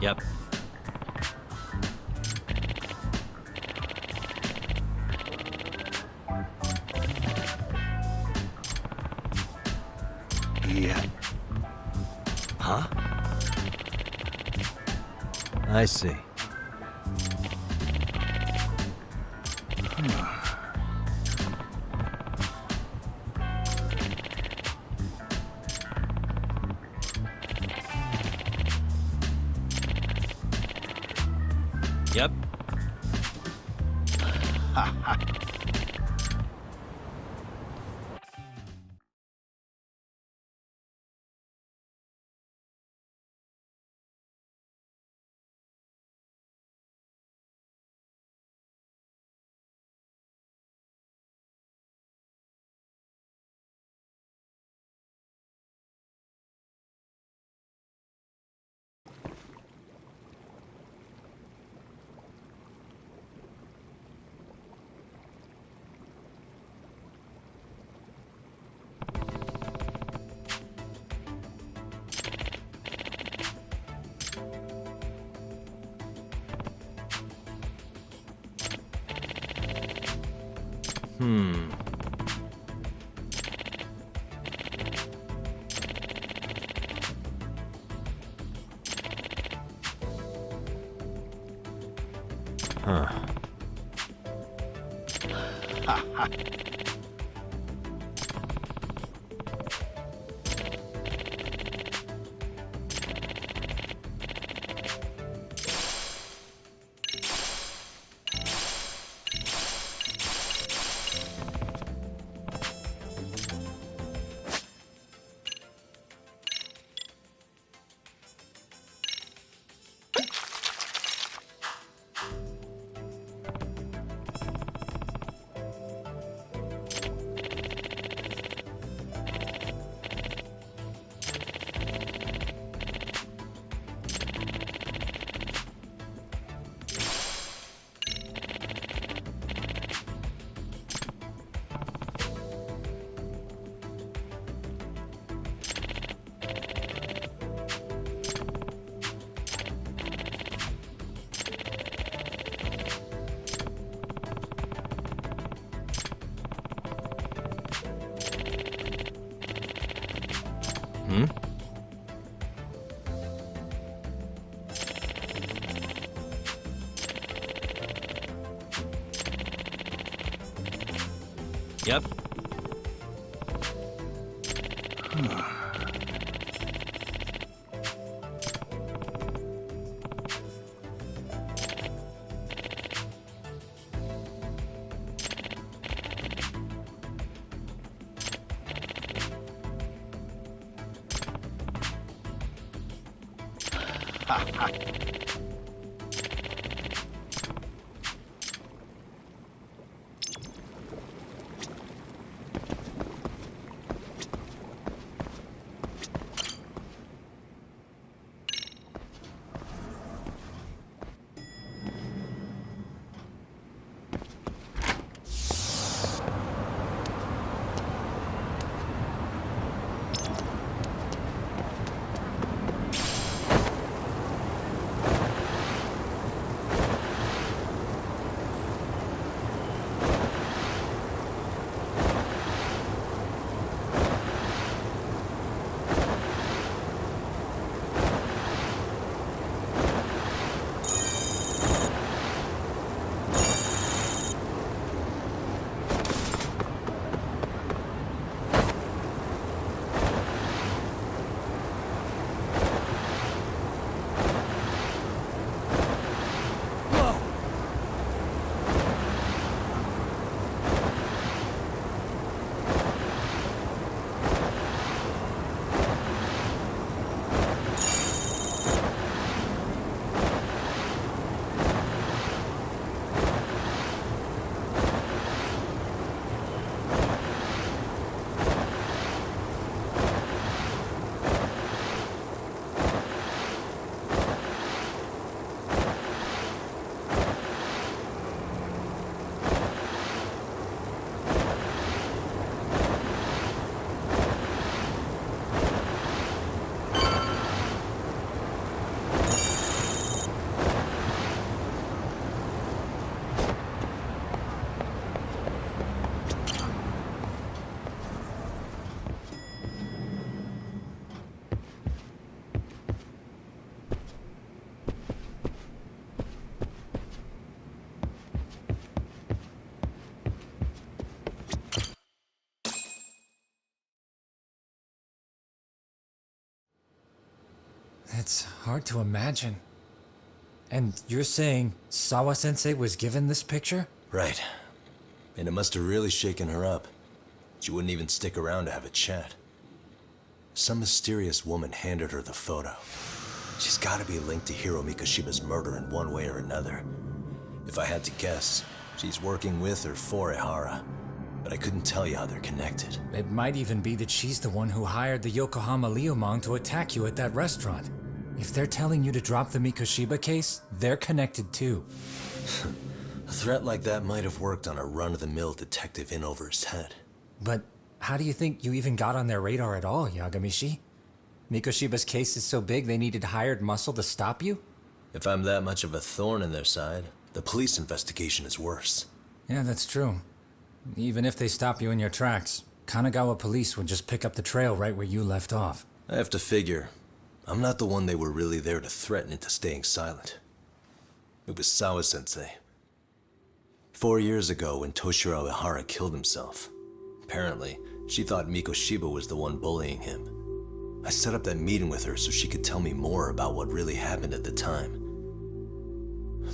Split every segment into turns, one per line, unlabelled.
Yep.
Yeah. Huh?
I see. Yep. Hmm. Huh. Hmm? Yep.
it's hard to imagine. And you're saying Sawa-sensei was given this picture?
Right. And it must have really shaken her up. She wouldn't even stick around to have a chat. Some mysterious woman handed her the photo. She's gotta be linked to Hiro Mikoshiba's murder in one way or another. If I had to guess, she's working with or for Ehara. But I couldn't tell you how they're connected.
It might even be that she's the one who hired the Yokohama Liumang to attack you at that restaurant. If they're telling you to drop the Mikoshiba case, they're connected too.
A threat like that might have worked on a run-of-the-mill detective in over his head.
But how do you think you even got on their radar at all, Yagamishi? Mikoshiba's case is so big they needed hired muscle to stop you?
If I'm that much of a thorn in their side, the police investigation is worse.
Yeah, that's true. Even if they stop you in your tracks, Kanagawa police would just pick up the trail right where you left off.
I have to figure, I'm not the one they were really there to threaten into staying silent. It was Sawa-sensei. 4 years ago when Toshiro Ehara killed himself, apparently, she thought Mikoshiba was the one bullying him. I set up that meeting with her so she could tell me more about what really happened at the time.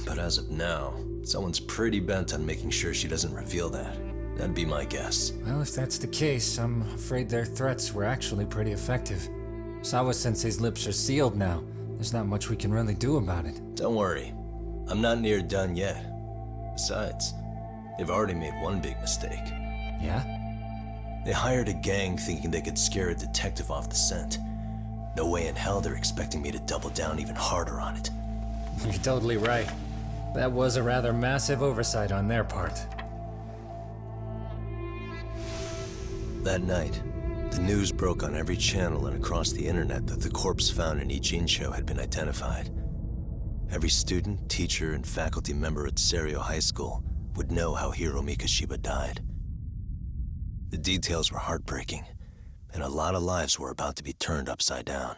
But as of now, someone's pretty bent on making sure she doesn't reveal that. That'd be my guess.
Well, if that's the case, I'm afraid their threats were actually pretty effective. Sawa-sensei's lips are sealed now. There's not much we can really do about it.
Don't worry. I'm not near done yet. Besides, they've already made one big mistake.
Yeah?
They hired a gang thinking they could scare a detective off the scent. No way in hell they're expecting me to double down even harder on it.
You're totally right. That was a rather massive oversight on their part.
That night, the news broke on every channel and across the internet that the corpse found in Ijincho had been identified. Every student, teacher, and faculty member at Serio High School would know how Hiro Mikoshiba died. The details were heartbreaking, and a lot of lives were about to be turned upside down.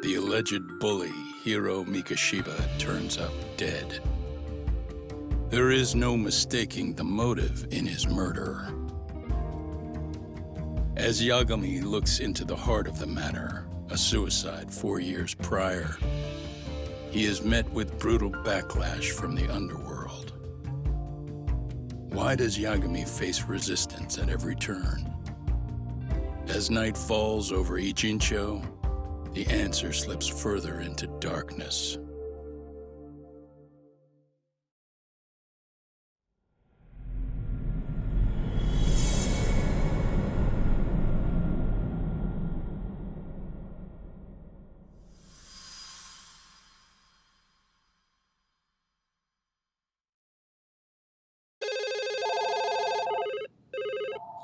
The alleged bully, Hiro Mikoshiba, turns up dead. There is no mistaking the motive in his murder. As Yagami looks into the heart of the matter, a suicide 4 years prior, he is met with brutal backlash from the underworld. Why does Yagami face resistance at every turn? As night falls over Ijincho, the answer slips further into darkness.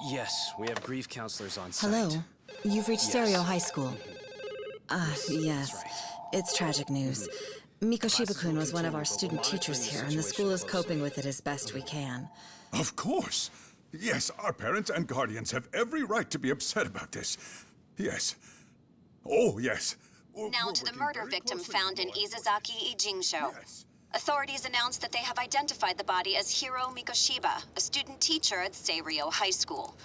Yes, we have grief counselors on site.
Hello. You've reached
Yes.
Serio High School. Yes.
That's right.
It's tragic news. Mikoshiba-kun was one of our student teachers here, and the school is coping with it as best we can.
Of course. Yes, our parents and guardians have every right to be upset about this. Yes. Oh, yes.
Now
We're
to the
working
murder
very
victim
closely
found in
with
Izazaki Ijincho.
Yes.
Authorities announced that they have identified the body as Hiro Mikoshiba, a student teacher at Serio High School.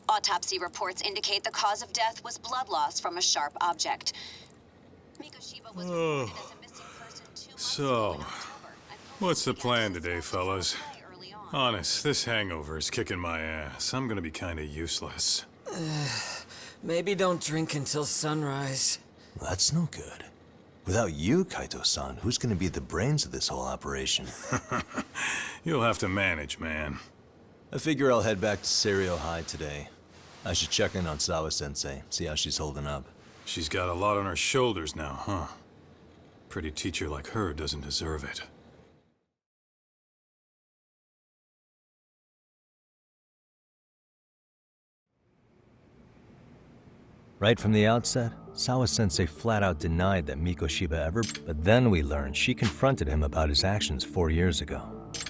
Autopsy reports indicate the cause of death was blood loss from a sharp object. Mikoshiba was reported as a missing person 2 months ago in October, and
What's the
police
plan
began
today,
to suspect
fellas?
foul play early on.
Honest, this hangover is kicking my ass. I'm gonna be kinda useless.
Maybe don't drink until sunrise.
That's no good. Without you, Kaito-san, who's gonna be the brains of this whole operation?
You'll have to manage, man.
I figure I'll head back to Serio High today. I should check in on Sawa-sensei, see how she's holding up.
She's got a lot on her shoulders now, huh? Pretty teacher like her doesn't deserve it.
Right from the outset, Sawa-sensei flat out denied that Mikoshiba ever, but then we learned she confronted him about his actions 4 years ago,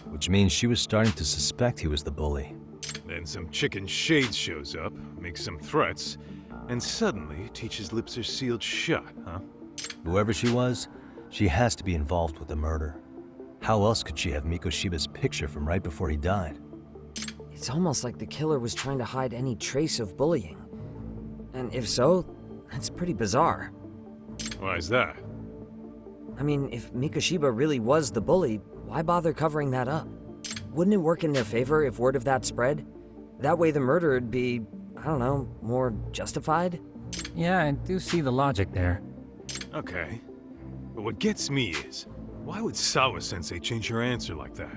which means she was starting to suspect he was the bully.
Then some chicken shades shows up, makes some threats, and suddenly Teach's lips are sealed shut, huh?
Whoever she was, she has to be involved with the murder. How else could she have Mikoshiba's picture from right before he died?
It's almost like the killer was trying to hide any trace of bullying. And if so, that's pretty bizarre.
Why is that?
I mean, if Mikoshiba really was the bully, why bother covering that up? Wouldn't it work in their favor if word of that spread? That way the murder would be, I don't know, more justified?
Yeah, I do see the logic there.
Okay. But what gets me is, why would Sawa-sensei change her answer like that?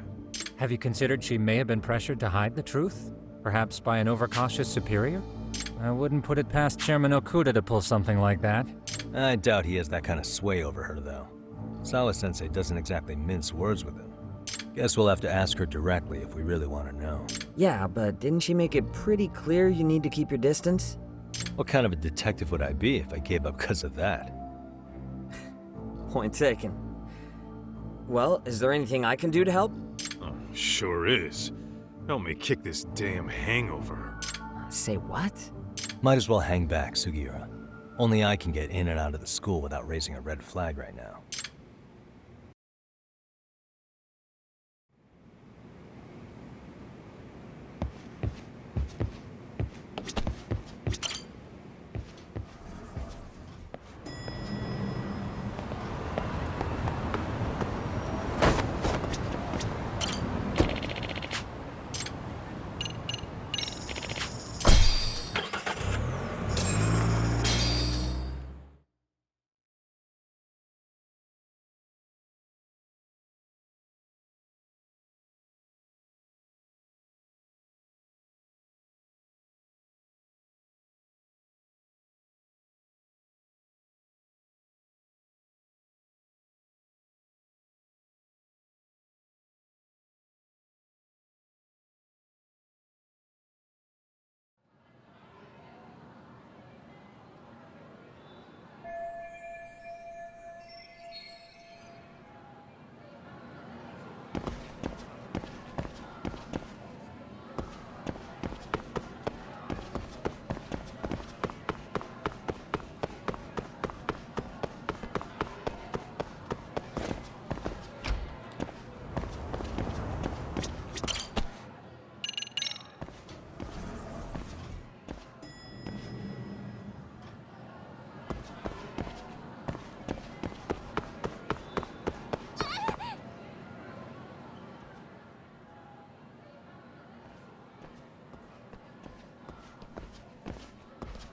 Have you considered she may have been pressured to hide the truth? Perhaps by an overcautious superior? I wouldn't put it past Chairman Okuda to pull something like that.
I doubt he has that kind of sway over her, though. Sawa-sensei doesn't exactly mince words with him. Guess we'll have to ask her directly if we really want to know.
Yeah, but didn't she make it pretty clear you need to keep your distance?
What kind of a detective would I be if I gave up because of that?
Point taken. Well, is there anything I can do to help?
Oh, sure is. Help me kick this damn hangover.
Say what?
Might as well hang back, Sugiura. Only I can get in and out of the school without raising a red flag right now.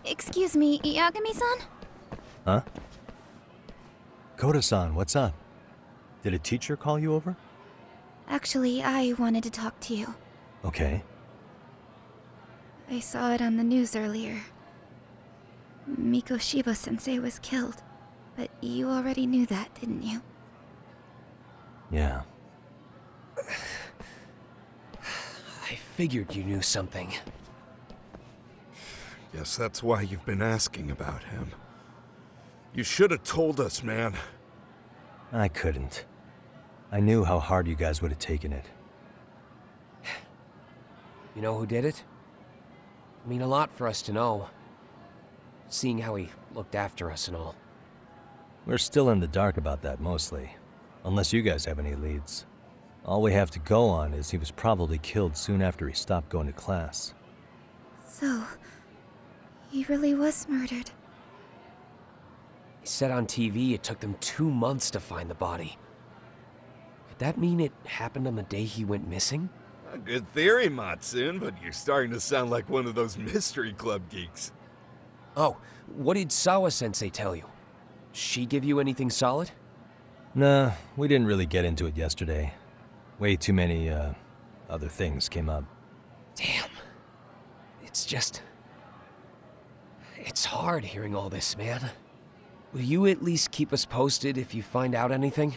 Excuse me, Yagami-san?
Huh? Koda-san, what's up? Did a teacher call you over?
Actually, I wanted to talk to you.
Okay.
I saw it on the news earlier. Mikoshiba-sensei was killed. But you already knew that, didn't you?
Yeah.
I figured you knew something.
Guess that's why you've been asking about him. You should have told us, man.
I couldn't. I knew how hard you guys would have taken it.
You know who did it? I mean a lot for us to know. Seeing how he looked after us and all.
We're still in the dark about that, mostly. Unless you guys have any leads. All we have to go on is he was probably killed soon after he stopped going to class.
So, he really was murdered.
He said on TV it took them 2 months to find the body. Could that mean it happened on the day he went missing?
A good theory, Matsun, but you're starting to sound like one of those mystery club geeks.
Oh, what did Sawa-sensei tell you? She give you anything solid?
Nah, we didn't really get into it yesterday. Way too many, other things came up.
Damn. It's just... It's hard hearing all this, man. Will you at least keep us posted if you find out anything?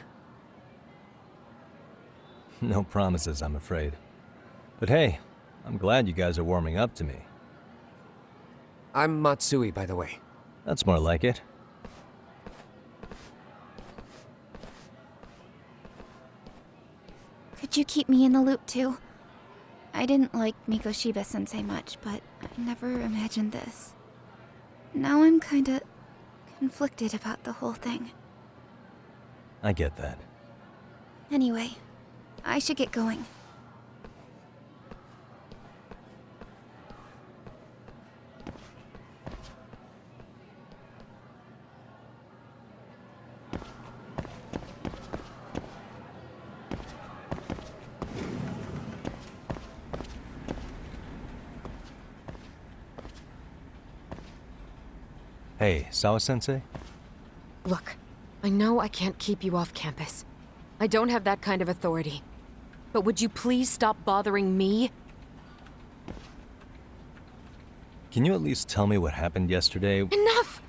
No promises, I'm afraid. But hey, I'm glad you guys are warming up to me.
I'm Matsui, by the way.
That's more like it.
Could you keep me in the loop too? I didn't like Mikoshiba-sensei much, but I never imagined this. Now I'm kinda conflicted about the whole thing.
I get that.
Anyway, I should get going.
Hey, Sawa-sensei?
Look, I know I can't keep you off campus. I don't have that kind of authority. But would you please stop bothering me?
Can you at least tell me what happened yesterday?
Enough!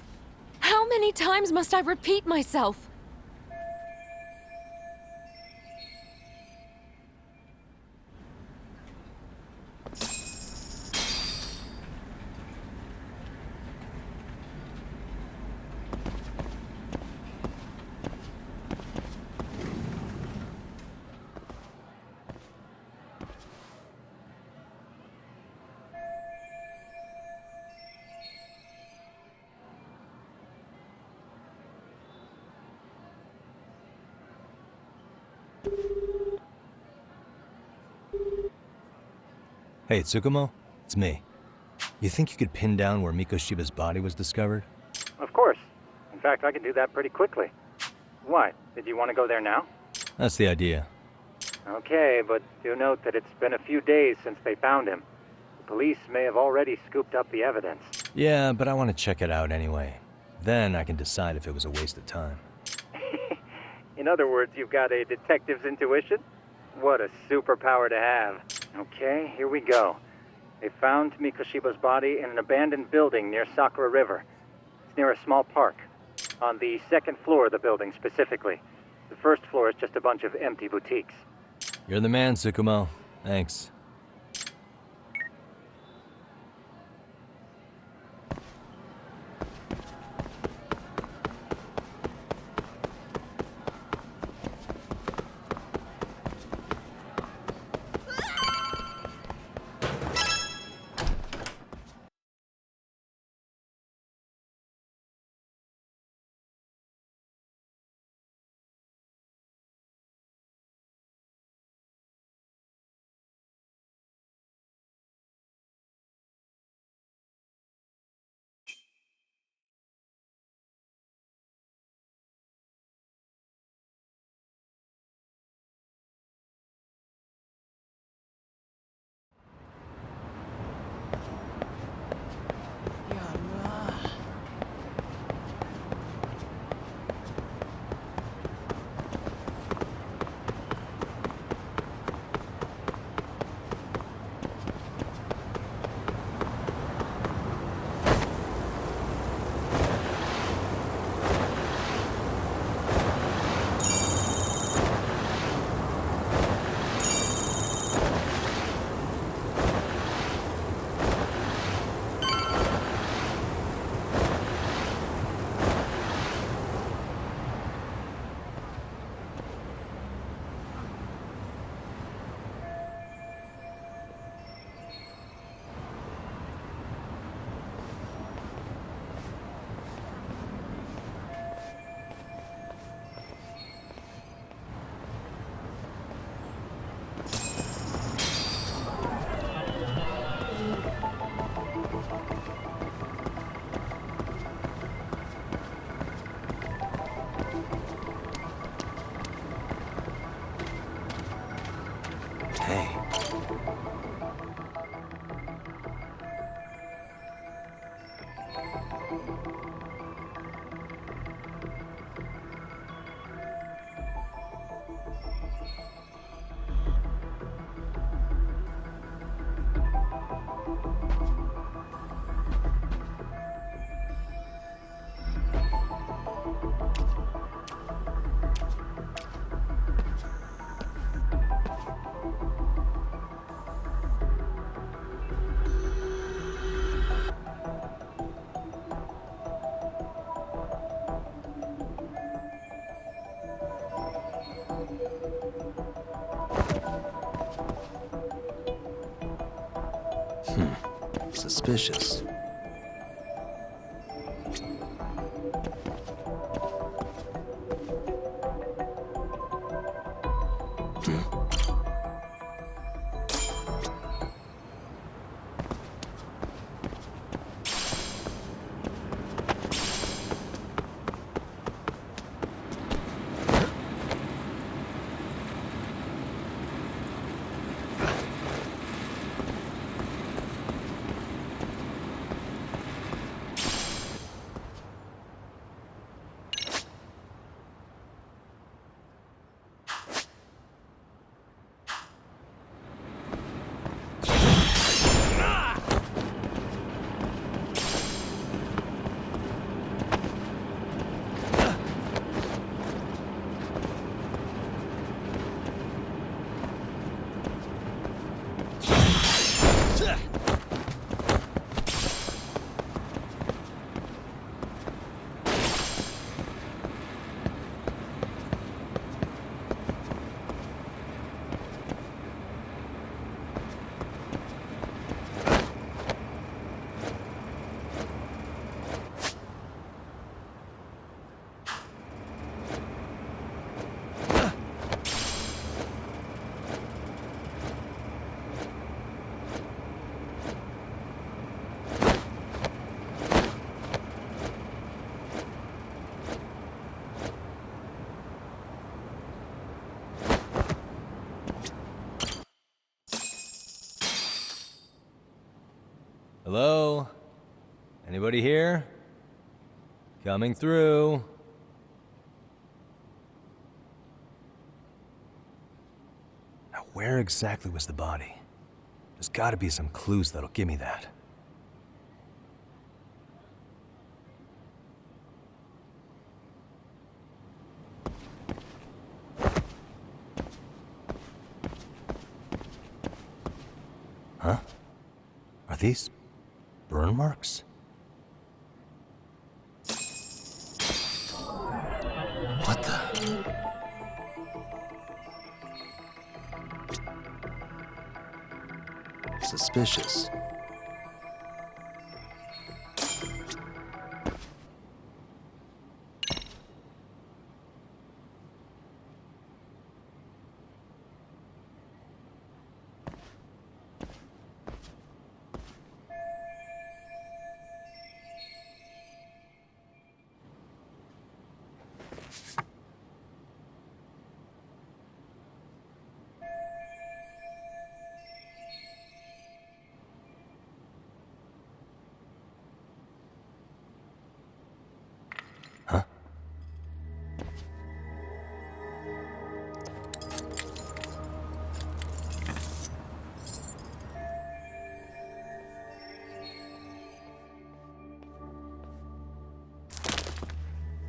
How many times must I repeat myself?
Hey, Tsukumo? It's me. You think you could pin down where Mikoshiba's body was discovered?
Of course. In fact, I can do that pretty quickly. Why? Did you want to go there now?
That's the idea.
Okay, but do note that it's been a few days since they found him. The police may have already scooped up the evidence.
Yeah, but I want to check it out anyway. Then I can decide if it was a waste of time.
In other words, you've got a detective's intuition? What a superpower to have. Okay, here we go. They found Mikoshiba's body in an abandoned building near Sakura River. It's near a small park. On the second floor of the building, specifically. The first floor is just a bunch of empty boutiques.
You're the man, Tsukumo. Thanks.
Suspicious.
Hello? Anybody here? Coming through. Now, where exactly was the body? There's gotta be some clues that'll give me that. Huh? Are these burn marks? What the?
Suspicious.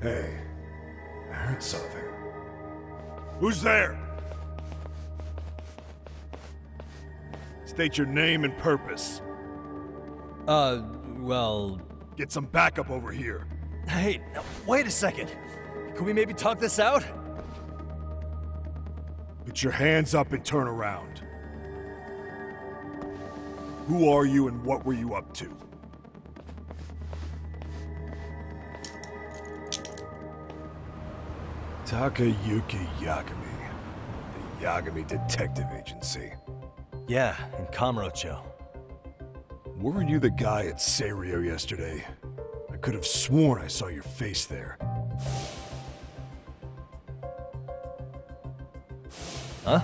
Hey, I heard something. Who's there? State your name and purpose.
Well...
Get some backup over here.
Hey, wait a second. Can we maybe talk this out?
Put your hands up and turn around. Who are you and what were you up to? Takayuki Yagami. The Yagami Detective Agency.
Yeah, in Kamurocho.
Weren't you the guy at Serio yesterday? I could have sworn I saw your face there.
Huh?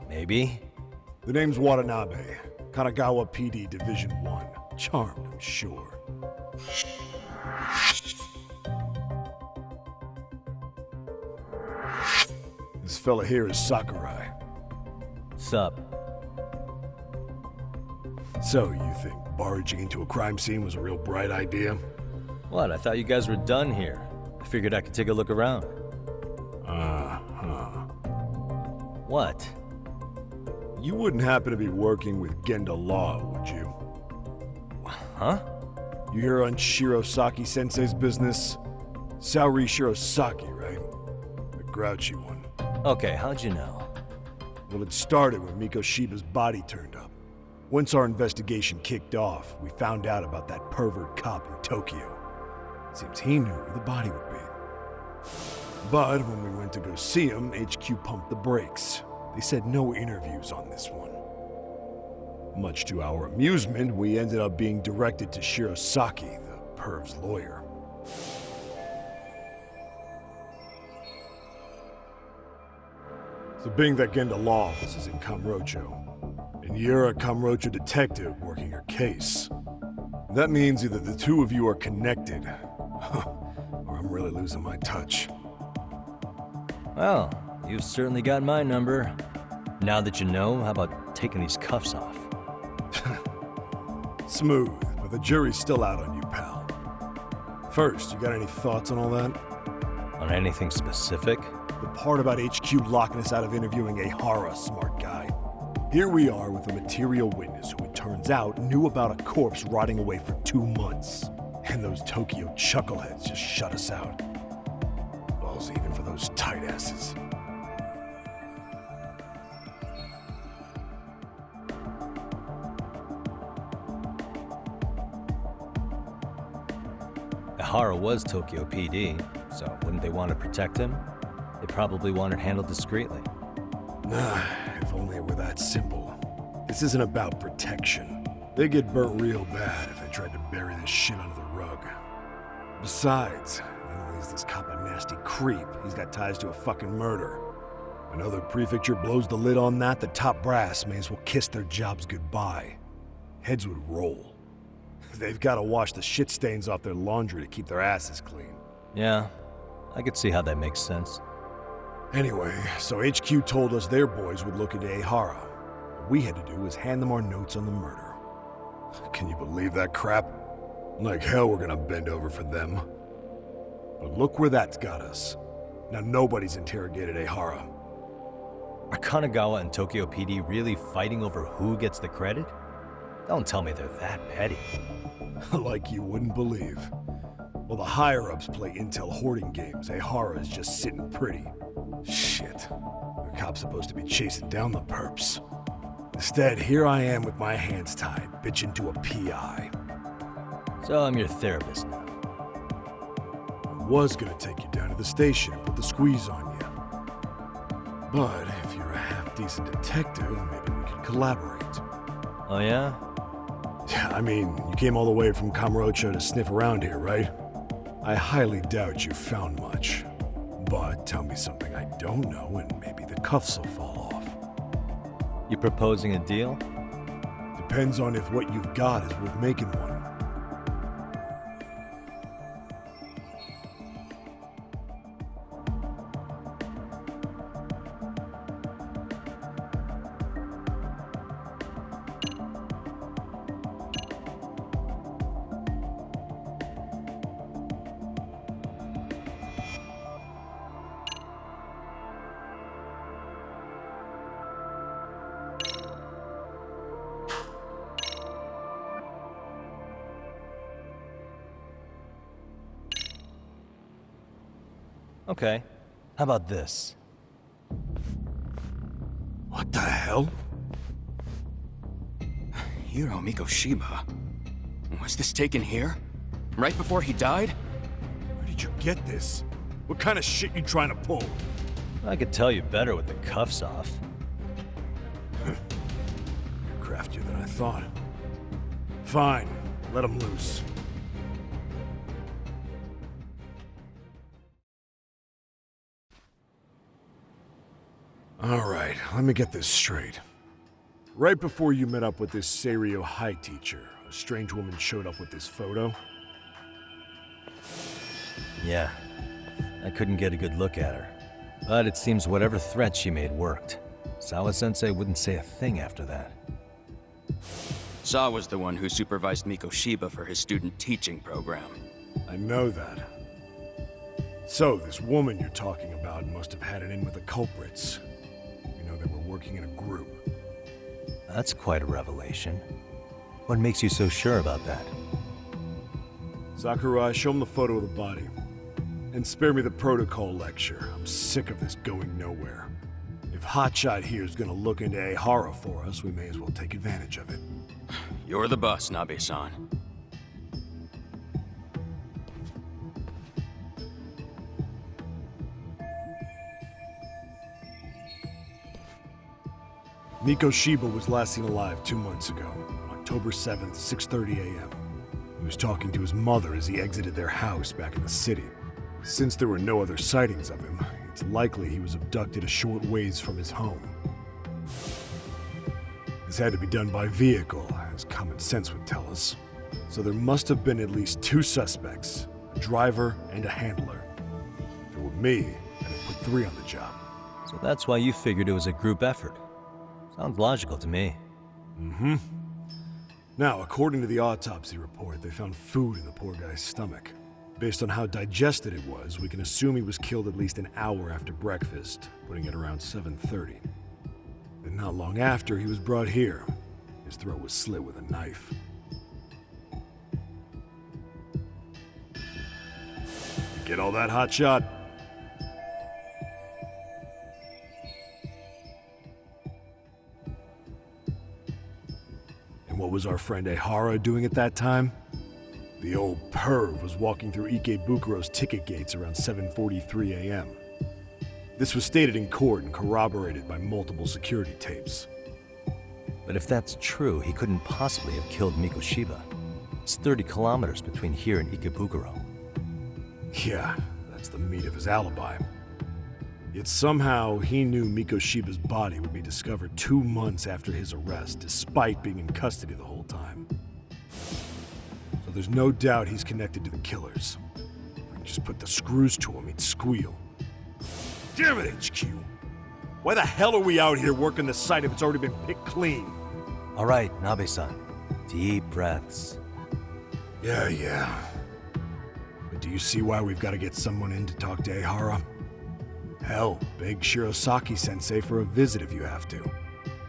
Maybe.
The name's Watanabe. Kanagawa PD Division 1. Charmed, I'm sure. This fella here is Sakurai.
Sup?
So, you think barging into a crime scene was a real bright idea?
What? I thought you guys were done here. I figured I could take a look around. What?
You wouldn't happen to be working with Genda Law, would you?
Huh?
You hear on Shirosaki Sensei's business? Saori Shirosaki, right? The grouchy one.
Okay, how'd you know?
Well, it started when Mikoshiba's body turned up. Once our investigation kicked off, we found out about that pervert cop in Tokyo. Seems he knew where the body would be. But when we went to go see him, HQ pumped the brakes. They said no interviews on this one. Much to our amusement, we ended up being directed to Shirosaki, the perv's lawyer. So being that Genda law office is in Kamurocho, and you're a Kamurocho detective working her case, that means either the two of you are connected, or I'm really losing my touch.
Well, you've certainly got my number. Now that you know, how about taking these cuffs off?
Smooth, but the jury's still out on you, pal. First, you got any thoughts on all that?
On anything specific?
The part about HQ locking us out of interviewing a Hara, smart guy. Here we are with a material witness who, it turns out, knew about a corpse rotting away for 2 months. And those Tokyo chuckleheads just shut us out. Balls even for those tight asses.
Hara was Tokyo PD, so wouldn't they want to protect him? They probably want it handled discreetly.
Nah, if only it were that simple. This isn't about protection. They get burnt real bad if they tried to bury this shit under the rug. Besides, not only is this cop a nasty creep, he's got ties to a fucking murder. Another prefecture blows the lid on that, the top brass may as well kiss their jobs goodbye. Heads would roll. They've got to wash the shit stains off their laundry to keep their asses clean.
Yeah, I could see how that makes sense.
Anyway, so HQ told us their boys would look into Ehara. What we had to do was hand them our notes on the murder. Can you believe that crap? Like hell we're gonna bend over for them. But look where that's got us. Now nobody's interrogated Ehara.
Are Kanagawa and Tokyo PD really fighting over who gets the credit? Don't tell me they're that petty.
Like you wouldn't believe. While the higher-ups play intel hoarding games, Ehara is just sitting pretty. Shit. The cop's supposed to be chasing down the perps. Instead, here I am with my hands tied, bitching to a PI.
So I'm your therapist now.
I was gonna take you down to the station and put the squeeze on you. But if you're a half-decent detective, maybe we could collaborate.
Oh yeah?
Yeah, I mean, you came all the way from Kamurocho to sniff around here, right? I highly doubt you found much. But tell me something I don't know and maybe the cuffs will fall off.
You proposing a deal?
Depends on if what you've got is worth making one.
Okay, how about this?
What the hell?
Hiro Mikoshiba. Was this taken here? Right before he died?
Where did you get this? What kind of shit you trying to pull?
I could tell you better with the cuffs off.
You're craftier than I thought. Fine, let him loose. All right, let me get this straight. Right before you met up with this Seiryo High teacher, a strange woman showed up with this photo?
Yeah, I couldn't get a good look at her. But it seems whatever threat she made worked. Sawa-sensei wouldn't say a thing after that.
Saw was the one who supervised Mikoshiba for his student teaching program.
I know that. So, this woman you're talking about must have had it in with the culprits. You know, they were working in a group.
That's quite a revelation. What makes you so sure about that?
Sakurai, show him the photo of the body. And spare me the protocol lecture. I'm sick of this going nowhere. If Hotshot here is gonna look into Ehara for us, we may as well take advantage of it.
You're the boss, Nabe-san.
Mikoshiba was last seen alive 2 months ago, on October 7th, 6:30 a.m. He was talking to his mother as he exited their house back in the city. Since there were no other sightings of him, it's likely he was abducted a short ways from his home. This had to be done by vehicle, as common sense would tell us. So there must have been at least 2 suspects, a driver and a handler. If it were me, I'd have put 3 on the job.
So that's why you figured it was a group effort. Sounds logical to me.
Mm-hmm. Now, according to the autopsy report, they found food in the poor guy's stomach. Based on how digested it was, we can assume he was killed at least an hour after breakfast, putting it around 7:30. And not long after, he was brought here. His throat was slit with a knife. Get all that, hotshot? And what was our friend Ehara doing at that time? The old perv was walking through Ikebukuro's ticket gates around 7:43 a.m. This was stated in court and corroborated by multiple security tapes.
But if that's true, he couldn't possibly have killed Mikoshiba. It's 30 kilometers between here and Ikebukuro.
Yeah, that's the meat of his alibi. Yet somehow he knew Mikoshiba's body would be discovered 2 months after his arrest, despite being in custody the whole time. So there's no doubt he's connected to the killers. If I can just put the screws to him, he'd squeal. Damn it, HQ! Why the hell are we out here working the site if it's already been picked clean?
All right, Nabe-san. Deep breaths.
Yeah. But do you see why we've got to get someone in to talk to Ehara? Hell, beg Shirosaki-sensei for a visit if you have to.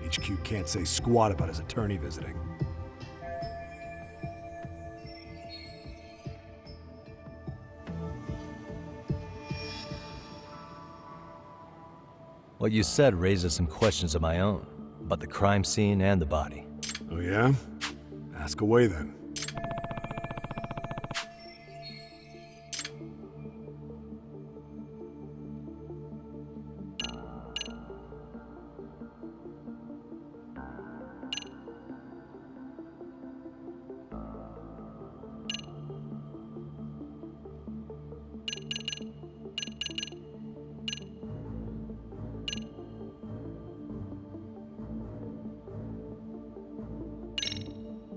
HQ can't say squat about his attorney visiting.
What you said raises some questions of my own, about the crime scene and the body.
Oh yeah? Ask away then.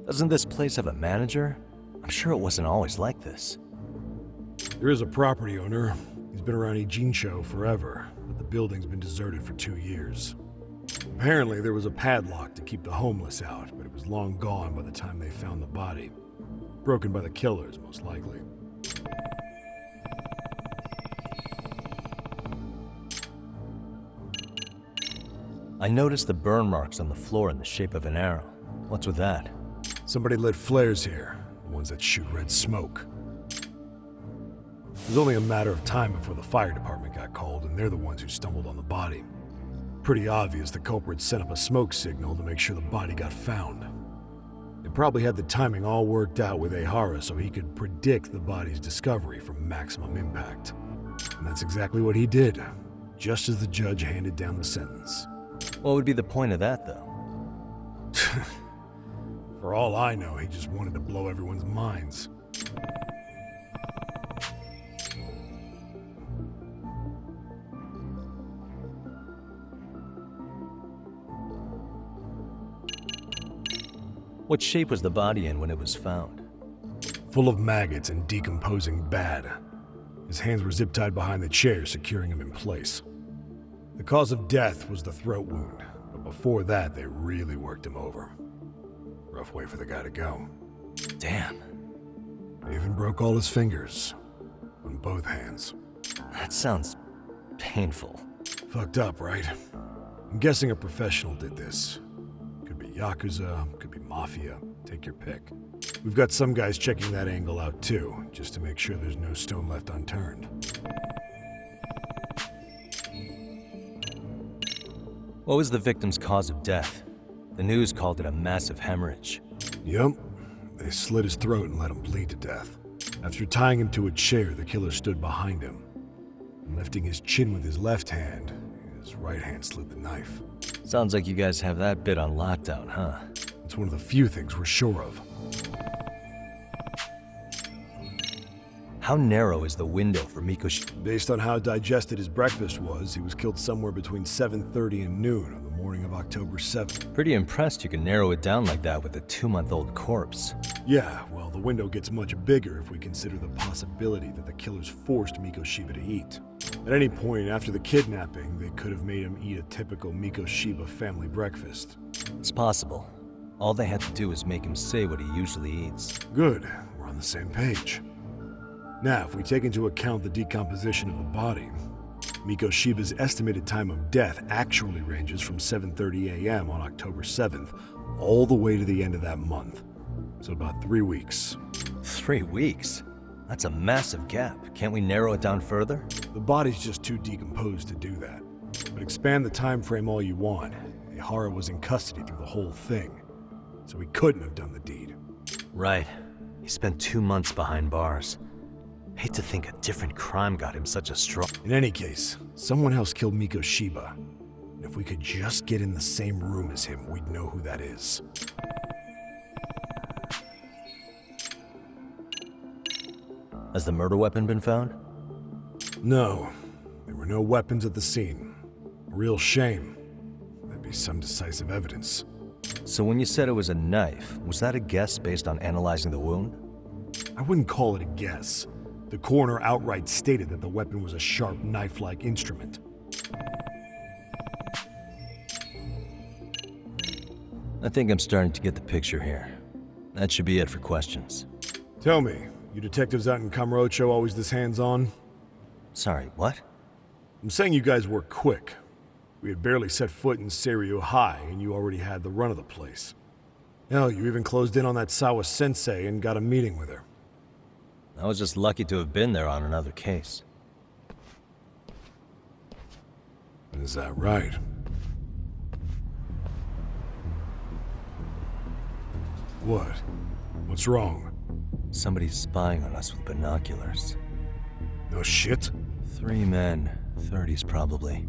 Doesn't this place have a manager? I'm sure it wasn't always like this.
There is a property owner. He's been around Ijincho forever, but the building's been deserted for 2 years. Apparently, there was a padlock to keep the homeless out, but it was long gone by the time they found the body. Broken by the killers, most likely.
I noticed the burn marks on the floor in the shape of an arrow. What's with that?
Somebody lit flares here, the ones that shoot red smoke. It was only a matter of time before the fire department got called, and they're the ones who stumbled on the body. Pretty obvious the culprit set up a smoke signal to make sure the body got found. They probably had the timing all worked out with Ehara so he could predict the body's discovery from maximum impact. And that's exactly what he did, just as the judge handed down the sentence.
What would be the point of that, though?
For all I know, he just wanted to blow everyone's minds.
What shape was the body in when it was found?
Full of maggots and decomposing bad. His hands were zip-tied behind the chair, securing him in place. The cause of death was the throat wound, but before that, they really worked him over. Rough way for the guy to go.
Damn.
They even broke all his fingers. On both hands.
That sounds painful.
Fucked up, right? I'm guessing a professional did this. Could be Yakuza, could be Mafia. Take your pick. We've got some guys checking that angle out too, just to make sure there's no stone left unturned.
What was the victim's cause of death? The news called it a massive hemorrhage.
Yup. They slit his throat and let him bleed to death. After tying him to a chair, the killer stood behind him. Lifting his chin with his left hand, his right hand slid the knife.
Sounds like you guys have that bit on lockdown, huh?
It's one of the few things we're sure of.
How narrow is the window for Mikoshi?
Based on how digested his breakfast was, he was killed somewhere between 7:30 and noon on the morning of October 7th.
Pretty impressed you can narrow it down like that with a 2-month-old corpse.
Yeah, well, the window gets much bigger if we consider the possibility that the killers forced Mikoshiba to eat. At any point after the kidnapping, they could have made him eat a typical Mikoshiba family breakfast.
It's possible. All they had to do was make him say what he usually eats.
Good, we're on the same page. Now, if we take into account the decomposition of the body, Mikoshiba's estimated time of death actually ranges from 7:30 a.m. on October 7th all the way to the end of that month. So about 3 weeks.
3 weeks? That's a massive gap. Can't we narrow it down further?
The body's just too decomposed to do that. But expand the time frame all you want. Ihara was in custody through the whole thing, so he couldn't have done the deed.
Right. He spent 2 months behind bars. Hate to think a different crime got him such a strong...
In any case, someone else killed Mikoshiba. And if we could just get in the same room as him, we'd know who that is.
Has the murder weapon been found?
No. There were no weapons at the scene. A real shame. That'd be some decisive evidence.
So when you said it was a knife, was that a guess based on analyzing the wound?
I wouldn't call it a guess. The coroner outright stated that the weapon was a sharp knife-like instrument.
I think I'm starting to get the picture here. That should be it for questions.
Tell me, you detectives out in Kamurocho always this hands-on?
Sorry, what?
I'm saying you guys work quick. We had barely set foot in Seiryu High, and you already had the run of the place. Hell, you even closed in on that Sawa-sensei and got a meeting with her.
I was just lucky to have been there on another case.
Is that right? What? What's wrong?
Somebody's spying on us with binoculars.
No shit?
3 men, 30s probably.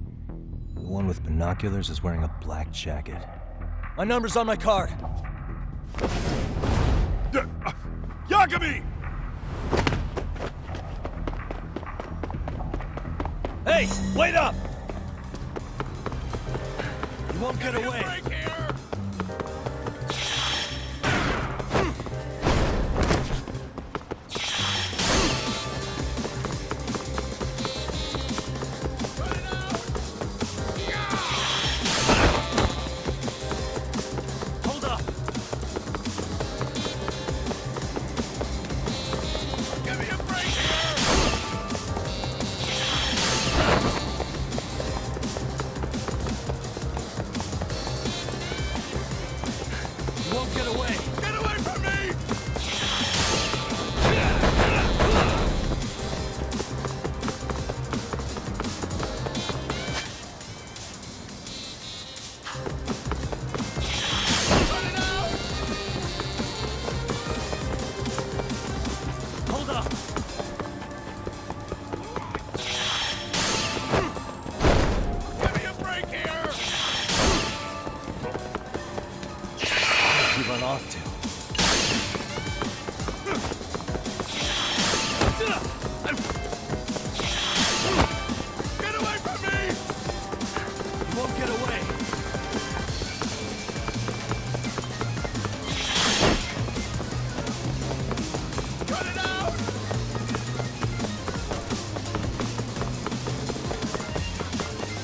The one with binoculars is wearing a black jacket. My number's on my card!
Yagami!
Hey, wait up! You won't get away! Hold up!
Give me a break here!
You won't get away!
Get away from me!
Hold up!
Give me a break here!
Where'd you run off to?
Get away from me!
You won't get away!
Cut it out!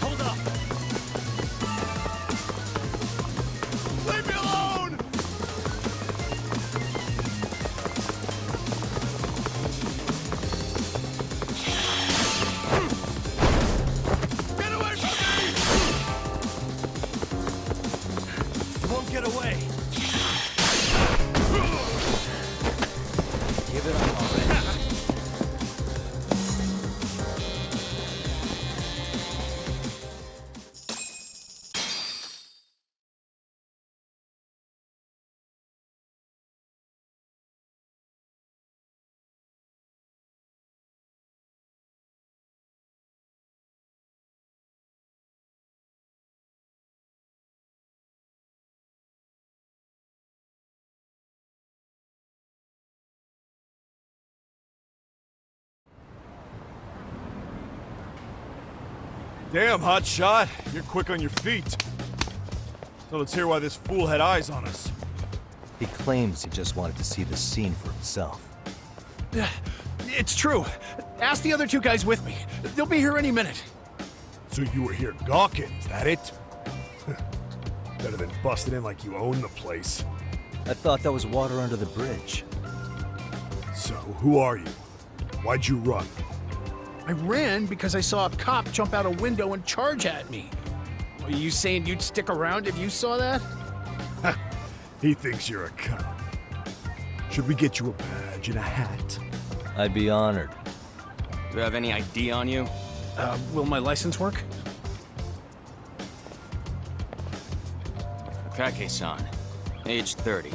Hold up!
Leave me alone! Get away from me!
You won't get away! Give it up already.
Damn, hotshot. You're quick on your feet. So let's hear why this fool had eyes on us.
He claims he just wanted to see the scene for himself.
It's true. Ask the other two guys with me. They'll be here any minute.
So you were here gawking, is that it? Better than busting in like you own the place.
I thought that was water under the bridge.
So, who are you? Why'd you run?
I ran because I saw a cop jump out a window and charge at me. Are you saying you'd stick around if you saw that?
He thinks you're a cop. Should we get you a badge and a hat?
I'd be honored.
Do you have any ID on you?
Will my license work?
Kake-san, age 30.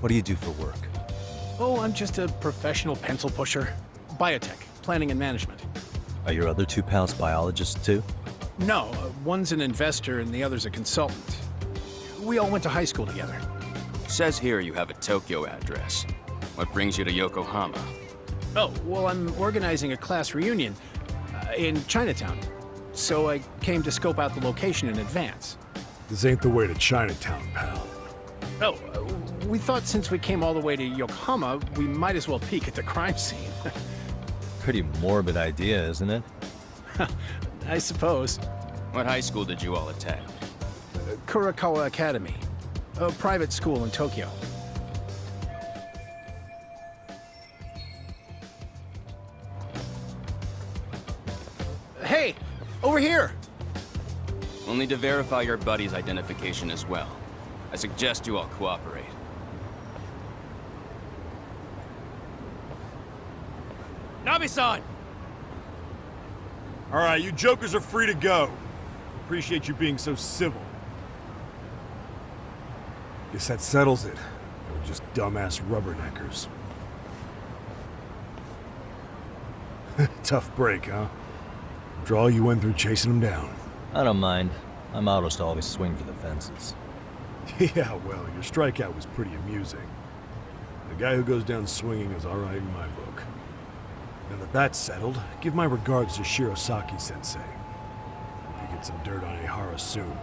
What do you do for work?
Oh, I'm just a professional pencil pusher. Biotech, planning and management.
Are your other two pals biologists too?
No, one's an investor and the other's a consultant. We all went to high school together.
Says here you have a Tokyo address. What brings you to Yokohama?
Oh, well, I'm organizing a class reunion in Chinatown. So I came to scope out the location in advance.
This ain't the way to Chinatown, pal.
Oh, we thought since we came all the way to Yokohama, we might as well peek at the crime scene.
Pretty morbid idea, isn't it?
I suppose.
What high school did you all attend?
Kurakawa Academy, a private school in Tokyo. Hey, over here!
We'll need to verify your buddy's identification as well. I suggest you all cooperate. Nabi-san!
All right, you jokers are free to go. Appreciate you being so civil. Guess that settles it. We're just dumbass rubberneckers. Tough break, huh? After all you went through chasing them down.
I don't mind. My motto's to always swing for the fences.
Yeah, well, your strikeout was pretty amusing. The guy who goes down swinging is all right in my book. Now that that's settled, give my regards to Shirosaki-sensei. Hope you get some dirt on Ihara soon.